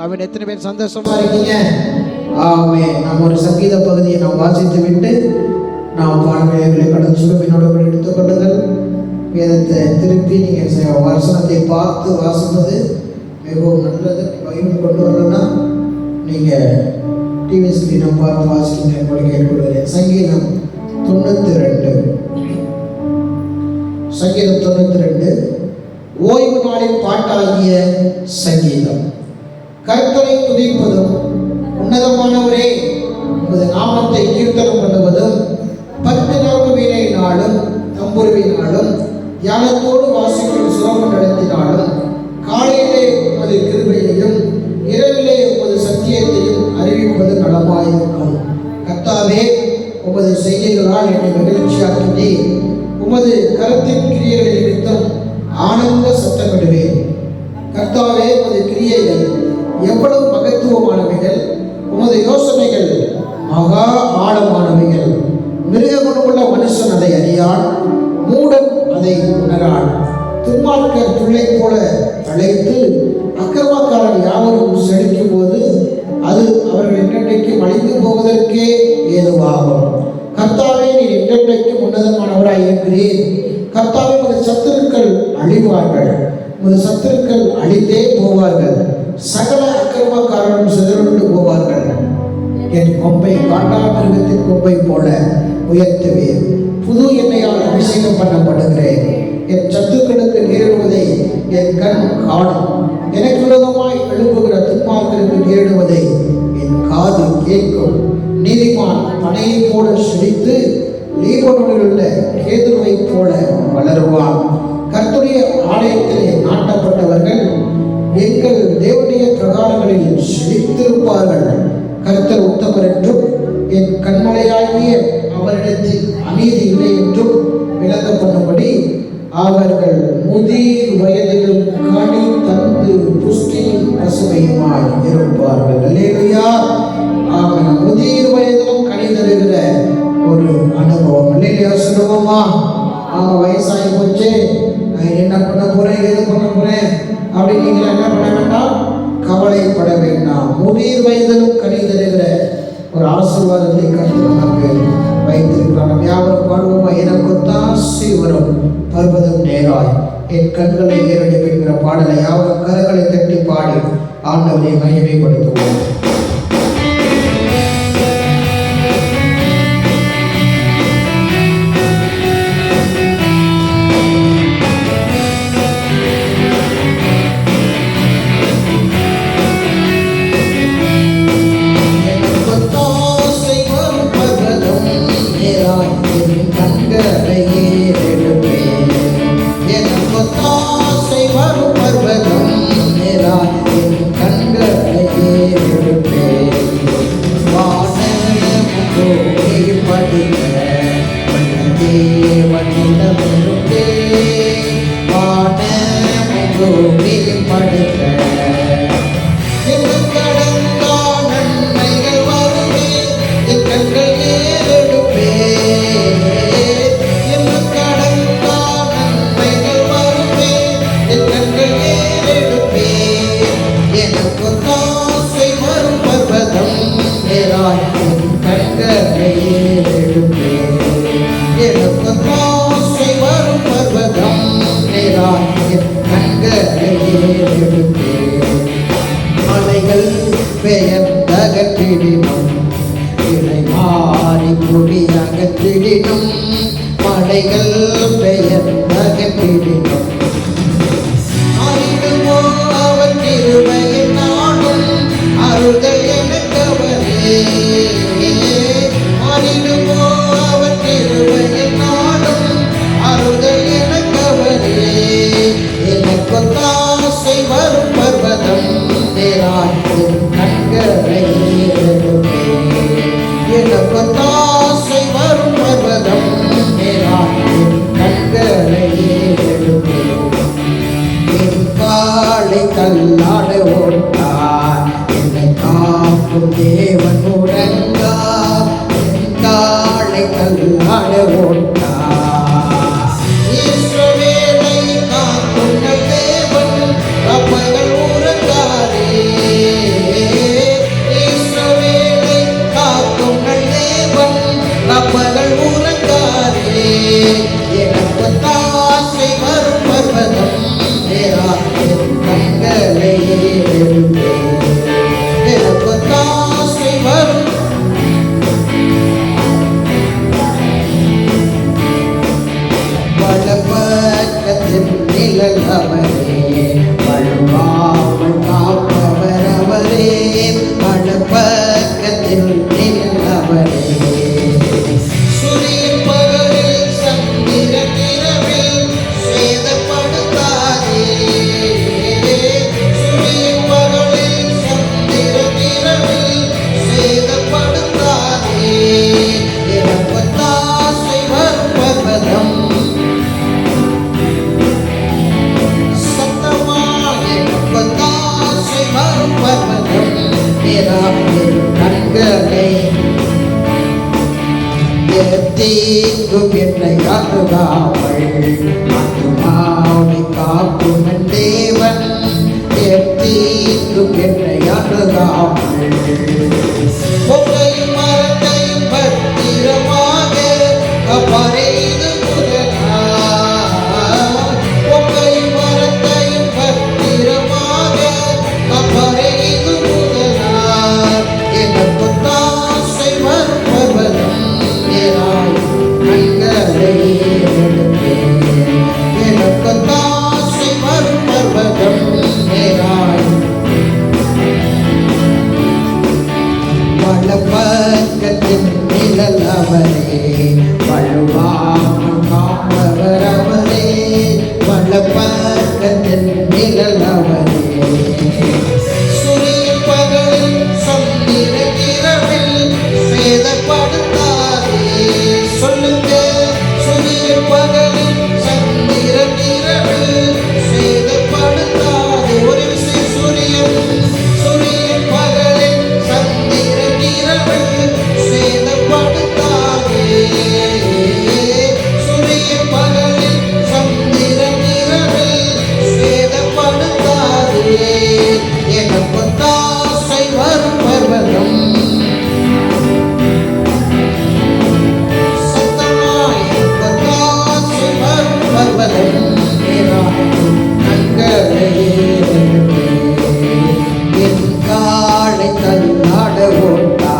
அவன் எத்தனை பேர் சந்தோஷமா இருக்கீங்க? ஆமே. நாம் ஒரு சங்கீத பகுதியை நாம் வாசித்து விட்டு நாம் பாடல்களை கடந்து சொல்லும். என்னோட எடுத்துக்கொள்ளுங்கள். வேதத்தை திருப்பி நீங்கள் வசனத்தை பார்த்து வாசிப்பது மிகவும் நல்லது. பைபிள் கொண்டு வரலன்னா நீங்கள் டிவி ஸ்கிரீனை பார்த்து வாசிக்கின்ற போல கேட்கொள்கிறேன். சங்கீதம் 92 ஓய்வு நாளின் பாட்டாகிய சங்கீதம். கர்த்தரை துதிப்பதும் உன்னதமானவரே உமது நாமத்தை கீர்த்தனம் பண்ணுவதும் பத்து வீணையினாலும் தம்புருவினாலும் தியானத்தோடு வாசிக்கும் சுரமம் நடத்தினாலும் காலையிலே உமது கிருபையையும் இரவிலே உமது சத்தியத்தையும் அறிவிப்பது நலமாயிருக்கும். கர்த்தாவே, உமது செய்கைகளால் என்னை மகிழ்ச்சியாக்கினே. உமது கரத்தின் கிரியைகளை நிமித்தம் ஆனந்த சத்தமிடுவேன். கர்த்தாவே, உமது கிரியைகள் எவ்வளவு மகத்துவமானவைகள்! உமது யோசனைகள் மகா ஆழமானவைகள். மிருக குணமுள்ள மனுஷன் அதை அறியான், மூடன் அதை உணரான். துன்மார்க்கர் துள்ளை போல அழைத்து அக்கிரமக்காரர் யாவரும் செழிக்கும் போது அது அவர்கள் என்றென்றைக்கும் அழிந்து போவதற்கே ஏதுவாகும். கர்த்தாவே, நீர் என்றென்றைக்கும் உன்னதமானவராய் இருக்கிறீர். கர்த்தாவே, உமது சத்துருக்கள் அழிவார்கள், உமது சத்துருக்கள் அழிந்தே போவார்கள். சகல அக்கிரமக்காரரும் சிதறுண்டு போவார்கள். என் கொம்பை காண்டாமிருகத்தின் கொம்பை போல உயர்த்துவேன். புது எண்ணெயால் அபிஷேகம் பண்ணப்படுகிறேன். என் சத்துக்களுக்கு நேரிடுவதை என் கண் காணும். எனக்கு விரோதமாய் எழுப்புகிற துன்மார்க்கருக்கு நேரிடுவதை என் காது கேட்கும். நீதிமான் பனையை போல செழித்து லீபனோனில் உள்ள கேதுருவை போல வளருவான். கர்த்தருடைய ஆலயத்திலே நாட்டப்பட்டவர்கள் எங்கள் தேவனுடைய பிரகாரங்களில் செழித்திருப்பார்கள். கர்த்தர் உத்தமர் என்றும் என் கண்மலையாகிய அவரிடத்தில் அநீதி இல்லை என்றும் விளங்க பண்ணும்படி அவர்கள் முதிர் வயதிலும் கனி தந்து புஷ்டியும் பசுமையுமாய் இருப்பார்கள். அல்லேலூயா. அவன் முதிர் வயதிலும் கனி தருகிற ஒரு அனுபவம். அல்லேலூயா சொல்லுவோமா? அவங்க வயசாகி போச்சு, நான் என்ன பண்ண போறேன், எது பண்ண போறேன் அப்படின்னு நீங்கள் என்ன பண்ண வேண்டாம், கவலைப்பட வேண்டாம். முதிர் வயதிலும் கனி தருகிற ஒரு ஆசீர்வாதத்தை கர்த்தர் நமக்கு வைத்திருக்கிறார். நாம் யாவரும் பாடுவோமா? எனக்கு தாசி வரும் பர்வதம் நேராய் என் கண்களை ஏறெடுக்கின்ற பாடலை யாவரும் கரங்களை தட்டி பாடி ஆண்டவரை மகிமைப்படுத்துவோம். மலைகள் பெயர்ந்தகற்றிடினும் இலை மாறி குடியகற்றிடினும் மலைகள் பெயர்ந்தகற்றிடினும் அறிவுமோ அவர் கிருபையின் நாடும் அருள்கள் எனக்கவரே. அறிவுமோ அவர் கிருபையின் நாடும் அருள்கள் எனக்கவரே. எனக்கு தாசை வரும் பர்வதம் நேராய் கண்களை ஏறெடுப்பேன். எனக்கு தாசை வரும் பர்வதம் நேராய் கண்களை ஏறெடுப்பேன். என் காலை கல்லாட ஓட்டார் என்னை காக்கும் தேவன் உறங்கார். என் காலை கல்லாட ஓட்டார் இஸ்ரவேலை காக்கும் தேவன் கப்பல்கள் உறங்காரே. கண்களை தீங்கும் என்னை அணுகாமல் ஆத்துமாவை காக்கும் என் தேவன் தீங்கும் என்னை அணுகாமல் பொங்கையும் மரத்தையும் பத்திரமாக கபரைது முதலால் பொங்கையும் மரத்தையும் பத்திரமாக கபரைது முதலால் எனக்கு தாசை வரும் பர்வதம் கண்களை எடுப்பேன் எனக்கு தாசை வரும் பர்வதம் நேராய் வலப்பக்கத்தின் நிழல் அவரே வலுவாமல் காப்பவர் அவரே வலப்பக்கத்தின் நிழல் அவரே சூரியன் பகலில் சந்திரன் இரவில் சேதப்படுத்தாதே சொல்லுங்க சூரியன் பகலில் சந்திரன் இரவில் சேதப்படுத்தாதே ஒரு விஷயம் சூரியன் பகலில் சந்திரன் இரவில் சேதப்படுத்தாதே சூரியன் பகலில் சந்திரன் இரவில் சேதப்படுத்தாதே எனக்கு தாசை வரும் பர்வதம் சத்தமாய் எனக்கு தாசை வரும் பர்வதம் கண்களை என் காலை தள்ளாட ஓட்டா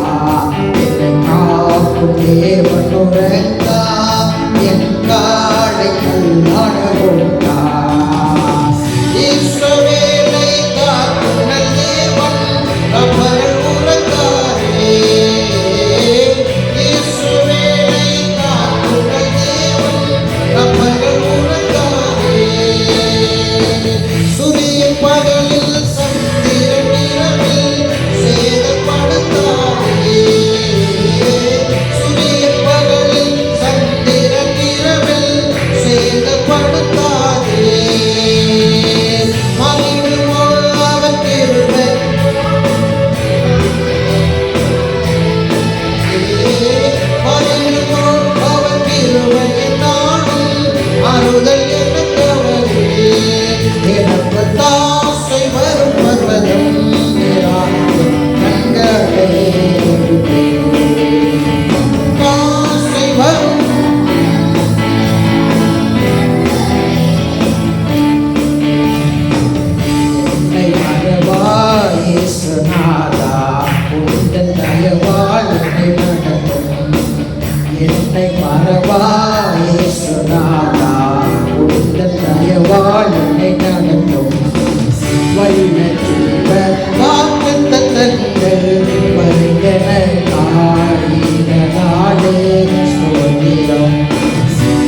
என்னை காக்கும் தேவன் உரைத்தா என் காலை தள்ளாட ஓட்டா இஸ்ரவேலை காக்கும் நல் தேவன் அவர் உரைத்தாரே இஸ்ரவேலை காக்கும் நல் தேவன் அவர் உரைத்தாரே சூரியன் பகலில் சந்திரன் இரவில் சேதப்படுத்தாதே சூரியன் பகலில் சந்திரன் இரவில் சேதப்படுத்தாதே மகிழ்வோ அவர் கிருபை மகிழ்வோ அவர் கிருபை நாடும் அறுதல் எனக்கு அவரே எனக்கு தாசை வரும் பர்வதம் கண்களை தாசை வரும் என்னை மறவாய் இயேசுநாதா உந்தன் தயவால் என்னை நடத்தும் என்னை மறவாய் இயேசுநாதா உந்தன் தயவால் என்னை நடத்தும் வல்ல ஜீவ வாக்குத்தத்தங்கள் வருகன நாளே ஸ்தோத்திரம்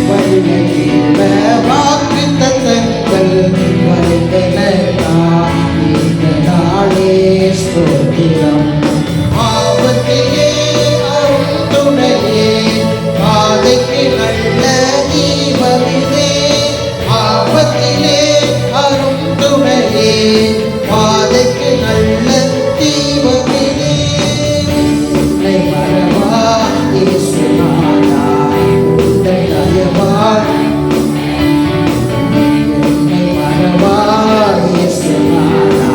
வல்ல ஜீவ வாக்குத்தத்தங்கள் வருகன நாளே ஸ்தோத்திரம் ஆபத்திலே அருள் துணையே பாதைக்கு நல்ல தீபமிலே ஆபத்திலே அருள் துணையே பாதைக்கு நல்ல தீபமிலே உன்னை மறவா இயேசுநாதா உன்னை தயவால் என்னை மறவா இயேசுநாதா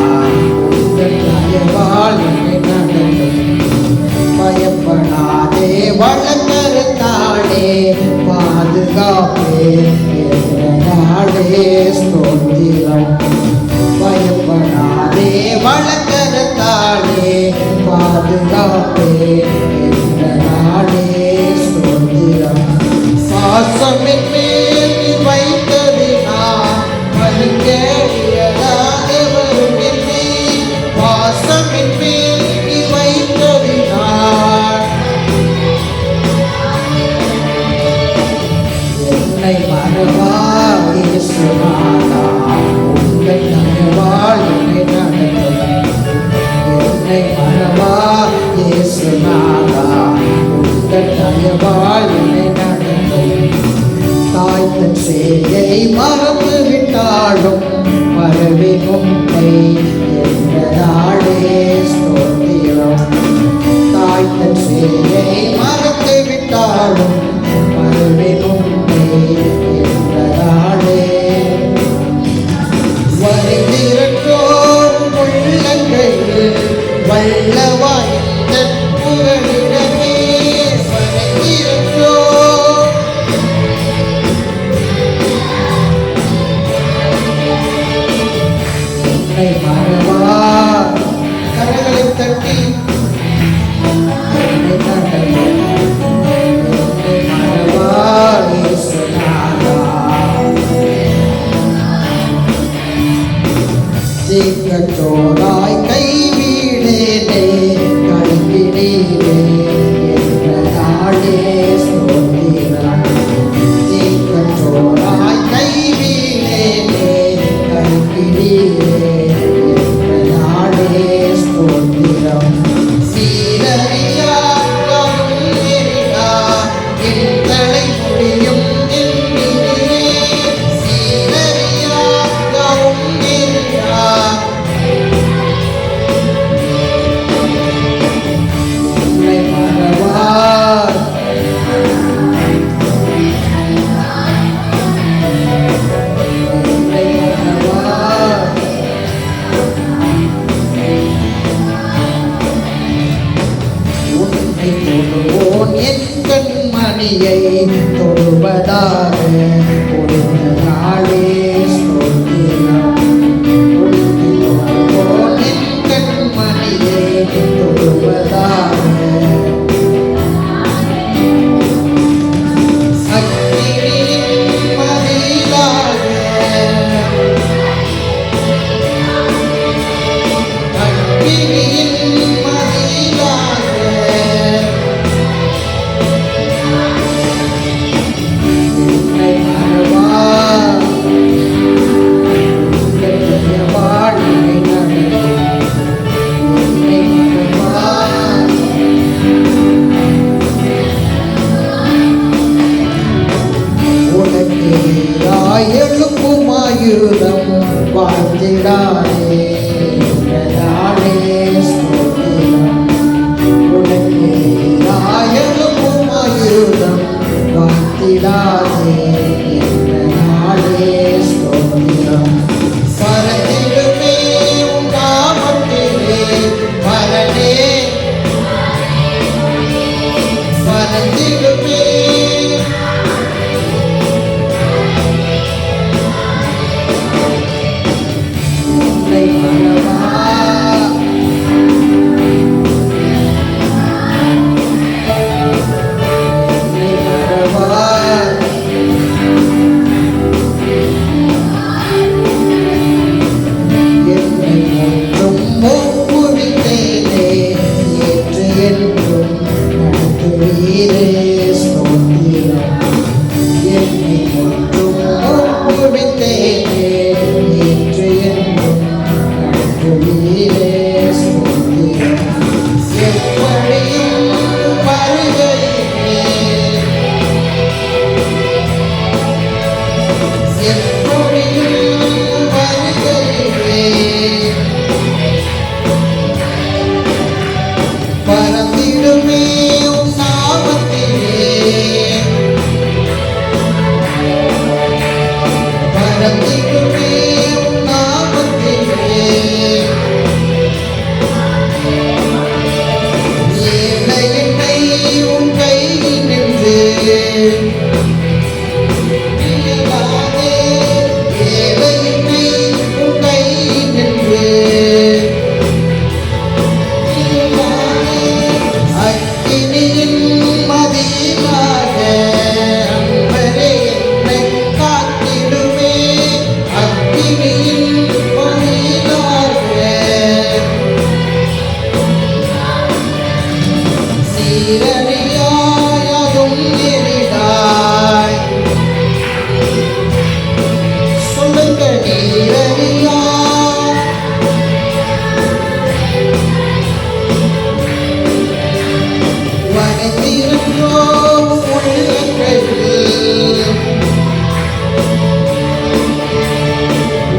உன்னை தயவால் என்னை நடத்தும் பயப்படாதே வளர்க்கருத்தாடே பாதுகாப்பே நாடே ஸ்தோத்திரம் பயப்படாதே வளர்க்கருத்தாடே பாதுகாப்பே நாடே ஸ்தோத்திரம் பாசமின் மேல் நீ வைத்ததினால் பலிக்க இயலாதவரும் இல்லை பாசமின் மேல் நீ வைத்ததினால் என்னை மறவா இயேசுநாதா உங்கள் தயவால் என்னை நடத்தும் என்னை மறவா இயேசுநாதா உங்கள் தயவால் என்னை நடத்தும் தாய் தன் சேயை மறந்து விட்டாலும் மறவின் உண்மை என்ற நாடே ஸ்தோத்திரம் உள்ளங்கையில் வல்லவாய் புகழிடமே வணங்கியிருந்தோ. என்னை மறவா கரங்களை தட்டி என்னை தட்டி என்னை மறவா இயேசுநாதா. திக்கற்றோராய் கைவிடேனே கைவிடீரே என்ற நாடே ஸ்தோத்திரம். திக்கற்றோராய் கைவிடேனே கைவிடீரே என்ற நாடே ஸ்தோத்திரம். சீரறியாரும் எரிடா என் தலை முடியும் என்கிறே. சீரறியாரும் எரிடா என்னை மறவார். என்னை மறவார். உன்னை தொடுவோன் என் கண்மணியை தொடுவதாக ஒளிந்த நாளே ஸ்தோத்திரம். உன்னை தொடுவோன் என் கண்மணியை தொடுவதாக அக்கினியின் மதிலாக அக்கினியின் மதிலாக என்னை மறவார். என்னுடைய வாழ்வை நடத்தும் என்னை மறவார். உனக்கு எதிராய் எழுப்பும் ஆயுதம் வாழ்ந்திடாதே என்றதாலே ஸ்தோத்திரம். உனக்கு எதிராய் எழுப்பும் ஆயுதம் வாழ்ந்திடாதே என்றதாலே ஸ்தோத்திரம். பரந்திடுமே உன் நாமத்திலே பரனே பரந்திடுமே என்னை மறவார். என்னை மறவார். என்னை ஒன்றும் ஒப்புவித்தேனே ஏற்று என்றும் நடத்துவீரே ஸ்தோத்திரம். என்னை ஒன்றும் ஒப்புவித்தேனே ஏற்று என்றும் நடத்துவீரே ஸ்தோத்திரம். எப்படியும் வருகையிலே எப்படியும் வருகையிலே பரந்திடுமே உன் நாமத்திலே பரந்திடுமே உன் நாமத்திலே. ஏழை என்னை உன் கையில் நின்று பிரியமானே. ஏழை என்னை உன் கையில் நின்று பிரியமானே. அக்கினியின் மதிலாக அன்பரே என்னை காத்திடுமே. அக்கினியின் மதிலாக சீரறியாயதும் எரிடாய். சொல்லுங்க நீரறியா வணங்கியிருந்தோம் உள்ளங்கையில்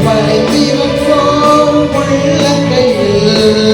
வணங்கியிருந்தோம் உள்ளங்கையில்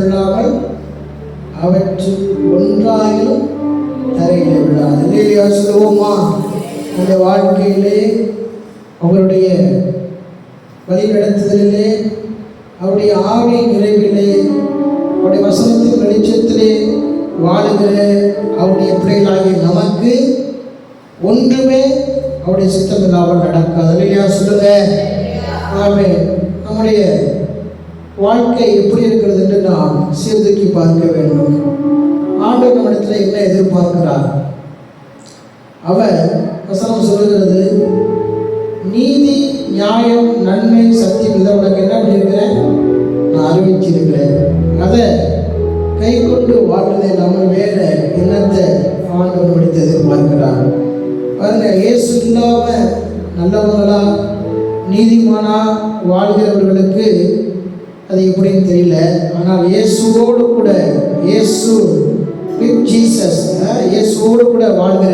விழாமல் அவற்றில் ஒன்றாயிலும் தரையிலே விழாது. இல்லையா சொல்லுவோமா? அந்த வாழ்க்கையிலே அவருடைய வழிநடத்துதலிலே, அவருடைய ஆவி நிறைவிலே, அவருடைய வசனத்தின் வெளிச்சத்திலே வாழுகிற அவருடைய பிள்ளைகளாகிய நமக்கு ஒன்றுமே அவருடைய சித்தம் இல்லாமல் நடக்காது. இல்லையா சொல்லுங்க. ஆமென். நம்முடைய வாழ்க்கை எப்படி இருக்கிறது என்று நாம் சீர்தூக்கி பார்க்க வேண்டும். ஆண்டவர் நம்மிடத்தில் என்ன எதிர்பார்க்கிறார்? அவர் வசனம் சொல்லுகிறது, நீதி, நியாயம், நன்மை, சத்தியம் இதை உனக்கு என்ன பண்ணியிருக்கிறேன்? நான் அறிவிச்சிருக்கிறேன். அதை கை கொண்டு வாழ்வதை இல்லாமல் வேற என்னத்தை ஆண்டவர் முடித்து எதிர்பார்க்கிறார்? பாருங்க, இயேசு இல்லாம நல்லவங்களா நீதிமானா வாழ்கிறவர்களுக்கு அது எப்படின்னு தெரியல. ஆனால் இயேசுவோடு கூட, இயேசு வித் ஜீசஸ், இயேசுவோடு கூட வாழ்கிற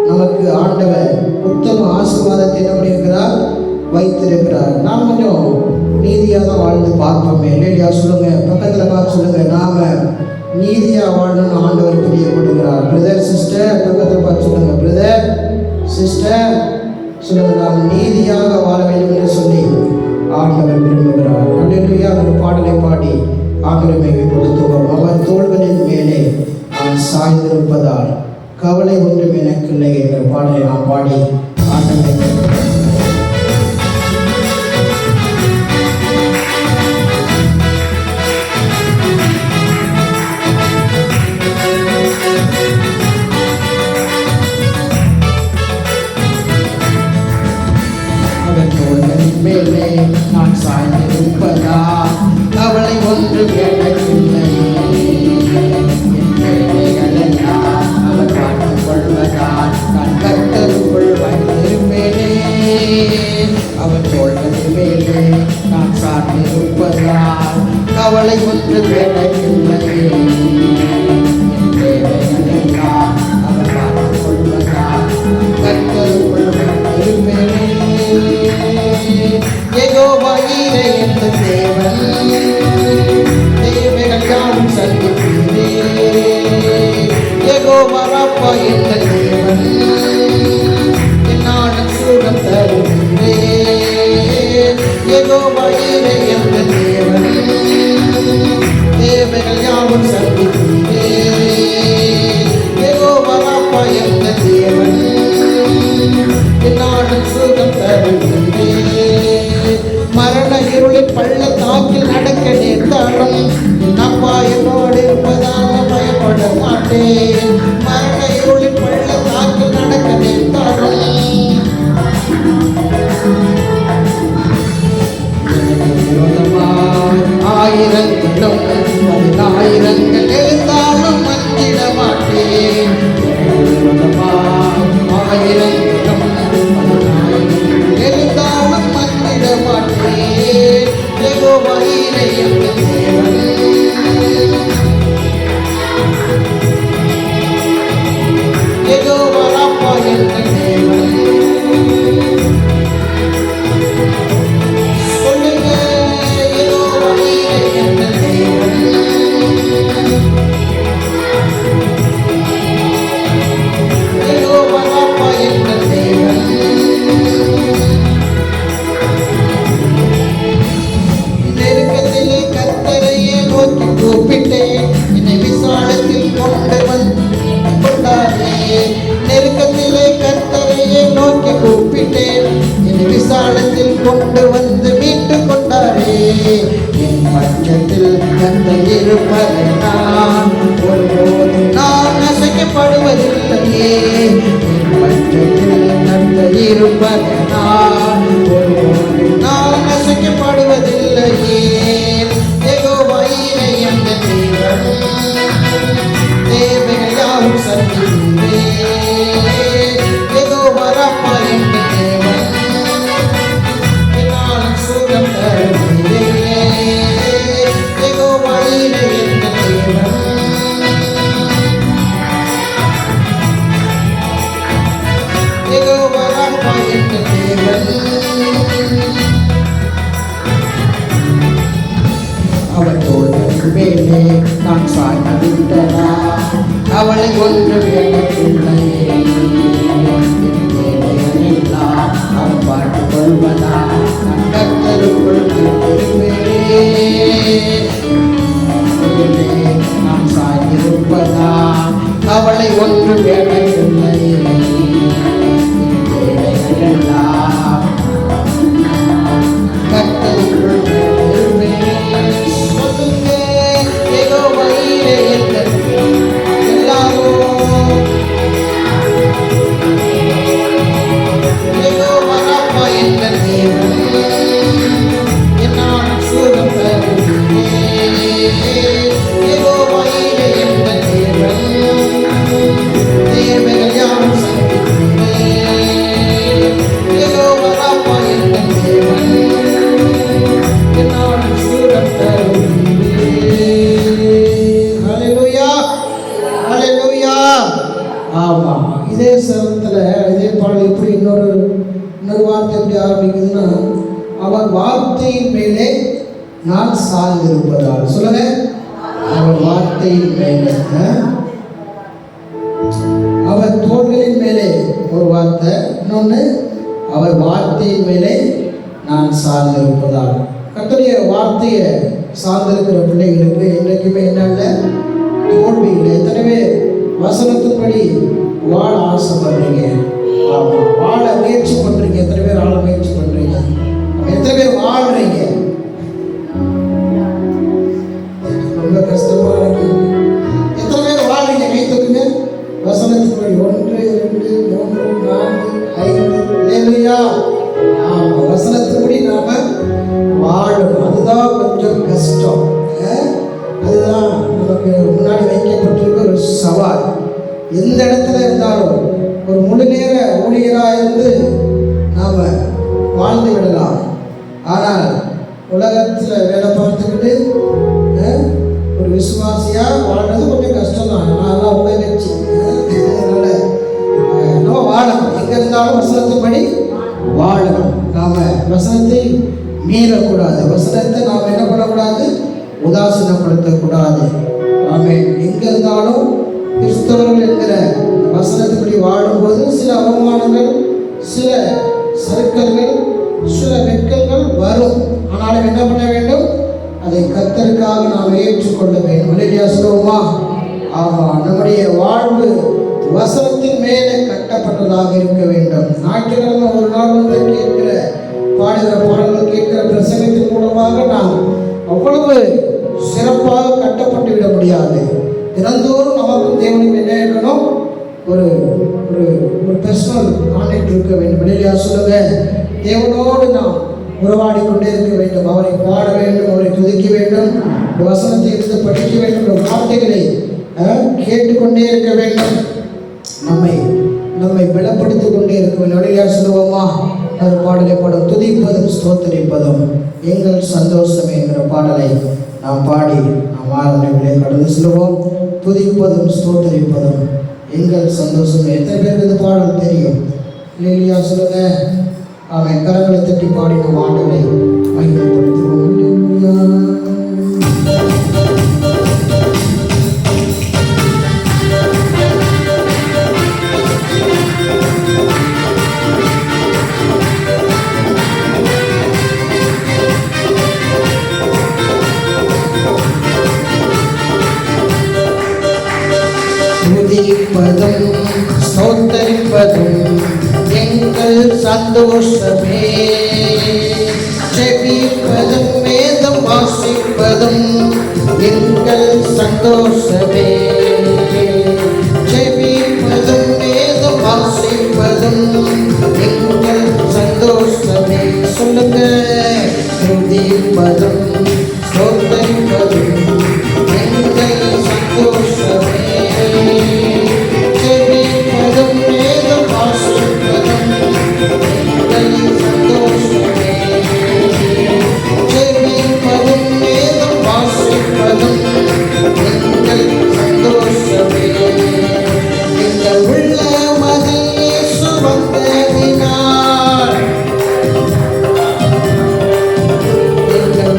நமக்கு ஆண்டவர் உத்தம ஆசீர்வாதத்தை என்ன பண்ணியிருக்கிறார்? வைத்திருக்கிறார். நாம் கொஞ்சம் நீதியாக தான் வாழ்ந்து பார்ப்போமே. இல்லையா சொல்லுங்க. பக்கத்தில் பார்த்து சொல்லுங்க, நாம நீதியாக வாழணும்னு ஆண்டவர் பிரியப்படுகிறார். பிரதர் சிஸ்டர் பக்கத்தில் பார்த்து சொல்லுங்க, பிரதர் சிஸ்டர் சொல்லுங்க, நாம் நீதியாக வாழ வேண்டும் என்று சொல்லி ஆண்டவர் விரும்புகிறார். அல்லேலூயா. ஒரு பாடலை பாடி ஆண்டவரை கொடுத்துவோம். அவர் தோள்களின் மேலே நான் சாய்ந்திருப்பதால் கவலை ஒன்றும் எனக்கு இல்லை என்ற பாடலை நாம் பாடி ஆண்டவரை மேலே நான் சாய்ந்திருப்பதா கவலை ஒன்று எனக்கில்லை. அவர் பார்த்துக் கொள்வதால் நான் கர்த்தருக்குள் வைத்திருப்பேனே. அவர் தோள்களின் மேலே நான் சார்ந்திருப்பதால் கவலை ஒன்று எனக்கில்லை. அவர் பார்த்துக் கொள்வதால் கர்த்தருக்குள் வைத்திருப்பேனே. யெகோவா ஈரே என்ற தேவன், தேவைகள் யாவும் சந்திப்பீரே. யெகோவா ராப்பா என்ற தேவன், என்னாலும் சுகம் தருவீரே. யெகோவா ஈரே என்ற தேவன், தேவைகள் யாவும் சந்திப்பீரே. யெகோவா ராப்பா என்ற தேவன், என்னாலும் சுகம் தருவீரே. மரண இருளில் பள்ளத்தாக்கில் நடக்க நேர்ந்தாலும் என் அப்பா என்னோடு இருப்பதால் பயப்பட மாட்டேன். மரண இருளில் பள்ளத்தாக்கில் நடக்க நேர்ந்தாலும் ஆயிரங்களும் 10,000 எழுந்தாலும் மன்னிட மாட்டேன். ஆயிரங்களும் 10,000 எழுந்தாலும் மன்னிட மாட்டேன். யெகோவா ஈரே என்ற தேவன், யெகோவா ராப்பா என்ற தேவன். சொல்லுங்க, யெகோவா ஈரே என்ற தேவன், யெகோவா ராப்பா என்ற தேவன். நெருக்கத்திலே கர்த்தரையே நோக்கி கூப்பிட்டேன், என்னை விசாலத்தில் கொண்டு கொண்டாரே. நெருக்கத்திலே கர்த்தரையே நோக்கி கூப்பிட்டேன், என்னை விசாலத்தில் கொண்டு வந்து மீட்டு கொண்டாரே. என் பட்சத்தில் கர்த்தர் இருப்பதை நான் ஒருபோதும் நான் அசைக்கப்படுவதில்லையே. என் பட்சத்தில் கர்த்தர் இருப்பதை நான் ஒருபோதும் நான் அசைக்கப்படுவதில்லையே. யெகோவா ஈரே என்ற தேவன், தேவைகள் யாவும் சந்திப்பீரே. யெகோவா ராப்பா என்ற தேவன், என்னாலும் சுகம் தருவீரே. யெகோவா ஈரே என்ற தேவன், யெகோவா ராப்பா என்ற தேவன். அவர் தோள்களின் மேலே கவலை ஒன்றும் எனக்குள்ளே நான் பாட்டுக் கொள்வதா கர்த்தருக்குள் நாம் சாய்ந்திருப்பதா கவலை ஒன்றும் எனக்குள்ளே இதே சமயத்தில் இதே பாடல் எப்படி இன்னொரு வார்த்தை எப்படி ஆரம்பிக்குதுன்னா, அவர் வார்த்தையின் மேலே நான் சார்ந்திருப்பதால். சொல்லுங்க, அவர் வார்த்தையின் மேலே, அவர் தோள்களின் மேலே ஒரு வார்த்தை, இன்னொன்று அவர் வார்த்தையின் மேலே நான் சார்ந்திருப்பதால். கர்த்தருடைய வார்த்தையை சார்ந்திருக்கிற பிள்ளைகளுக்கு என்றைக்குமே என்ன தோல்வி இல்லை. எத்தனை பேர் வசனத்தின்படி வாழ ஆசைப்படுறீங்க? வாழ முயற்சி பண்றீங்க? எத்தனை பேர் வாழ முயற்சி பண்றீங்க? எத்தனை பேர் வாழ்றீங்க? ரொம்ப கஷ்டமா இருக்கு. எத்தனை பேர் வாழ்றீங்க? கை தூக்குங்க. வசனத்தின்படி 1 2 3 4 5. அல்லேலூயா. வசனத்தின்படி நாம வாழணும். அதுதான் கொஞ்சம் கஷ்டம். அதுதான் நமக்கு முன்னாடி வைக்கப்பட்டிருக்க ஒரு சவால். எந்த இடத்துல இருந்தாலும் ஒரு முழு நேர ஊழியராக இருந்து நாம் வாழ்ந்து விடலாம். ஆனால் உலகத்தில் வேலை பார்த்துக்கிட்டு ஒரு விசுவாசியாக வாழ்றது கொஞ்சம் கஷ்டம்தான். அதெல்லாம் உலகச்சி. அதனால் நம்ம வாழணும். எங்கே இருந்தாலும் வசனத்தின்படி வாழணும். நாம் வசனத்தை மீறக்கூடாது. வசனத்தை நாம் என்ன பண்ணக்கூடாது? உதாசீனப்படுத்தக்கூடாது. ஆமென். எங்கே இருந்தாலும் கிறிஸ்தவர்கள் என்கிற வசனத்தின்படி வாழும்போது சில அவமானங்கள், சில சறுக்கல்கள், சில வெட்கங்கள் வரும். ஆனாலும் என்ன பண்ண வேண்டும்? அதை கர்த்தருக்காக நாம் ஏற்றுக்கொள்ள வேண்டும். அல்லேலூயா சொல்லுவோமா? ஆமாம். நம்முடைய வாழ்வு வசனத்தின் மேலே கட்டப்பட்டதாக இருக்க வேண்டும். ஞாயிற்றுக்கிழமை ஒரு நாள் வந்து கேட்கிற பாடுகிற பாடல்கள் கேட்கிற பிரசங்கத்தின் மூலமாக நாம் அவ்வளவு சிறப்பாக கட்டப்பட்டு விட முடியாது. தினந்தோறும் நமக்கும் தேவனுக்கு என்ன இருக்கணும்? ஒரு ஒரு ஒரு பர்சனல் கான்டாக்ட் இருக்க வேண்டும். வெளியில சொல்லுங்க, தேவனோடு நாம் உறவாடி கொண்டே இருக்க வேண்டும். அவரை பாட வேண்டும், அவரை துதிக்க வேண்டும், வசனத்தை எடுத்து படிக்க வேண்டும், வார்த்தைகளை கேட்டுக்கொண்டே இருக்க வேண்டும். நம்மை பலப்படுத்திக் கொண்டே இருக்க வேண்டும். வெளியில சொல்லுவோமா? ஒரு பாடலை பாடும், துதிப்பதும் ஸ்தோத்தரிப்பதும் எங்கள் சந்தோஷம் என்கிற பாடலை நாம் பாடி நாம் ஆரம்பங்களே கடந்து செல்வோம். துதிப்பதும் ஸ்தோத்தரிப்பதும் எங்கள் சந்தோஷம். எத்தனை பேருக்கு இந்த பாடல் தெரியும்? இல்லையா சொல்லுங்க. அவன் கரங்களை தட்டி பாடி நம் ஆண்டவரை மகிமைப்படுத்துவோம். துதிப்பதும் ஸ்தோத்தரிப்பதும் எங்கள் சந்தோஷமே. ஜெபிப்பதும் வேதம் வாசிப்பதும் எங்கள் சந்தோஷமே. ஜெபிப்பதும் வேதம் வாசிப்பதும் எங்கள் சந்தோஷமே. சொல்லுங்க, துதிப்பதும் ஸ்தோத்தரிப்பதும் எங்கள் சந்தோஷமே. ஜெபிப்பதும் வேதம் வாசிப்பதும் எங்கள் சந்தோஷமே. ஜெபிப்பதும் வேதம் வாசிப்பதும் எங்கள் சந்தோஷமே. எங்கள் உள்ளமதில் இயேசு வந்ததினால், எங்கள்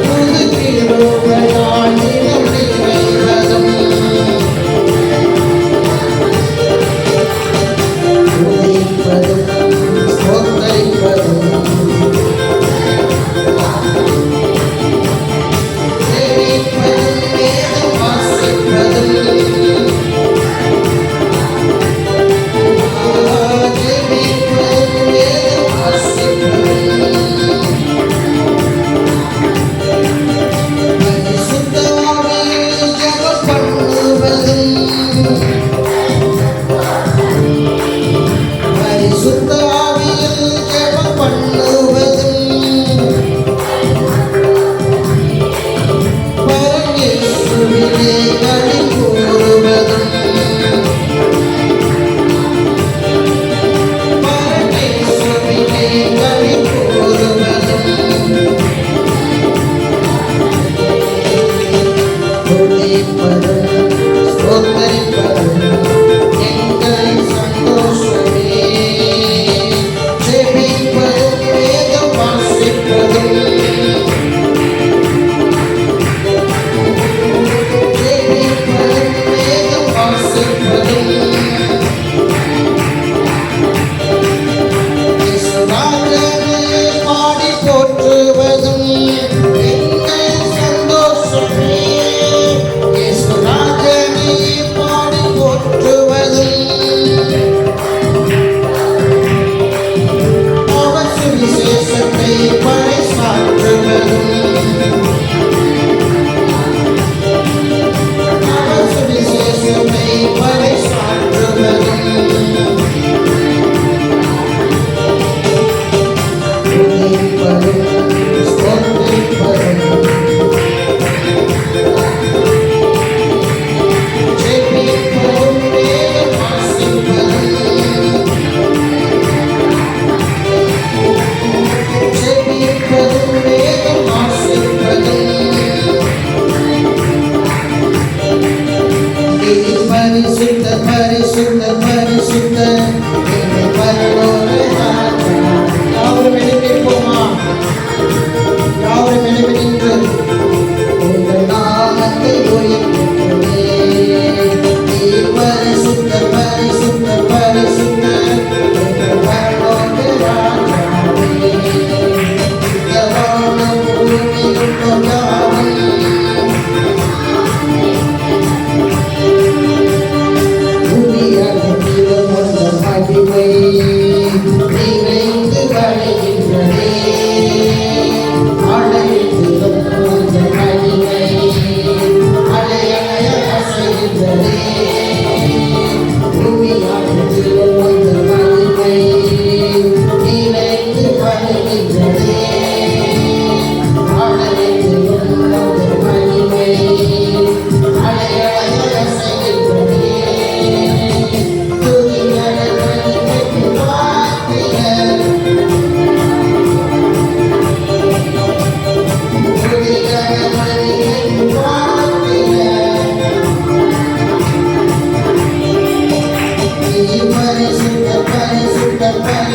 புது கிருபையால் தினம் நிறைவதும் துதிப்பதும் ஸ்தோத்தரிப்பதும் ஜெபிப்பதும் வேதம் வாசிப்பதும் பரிசுத்த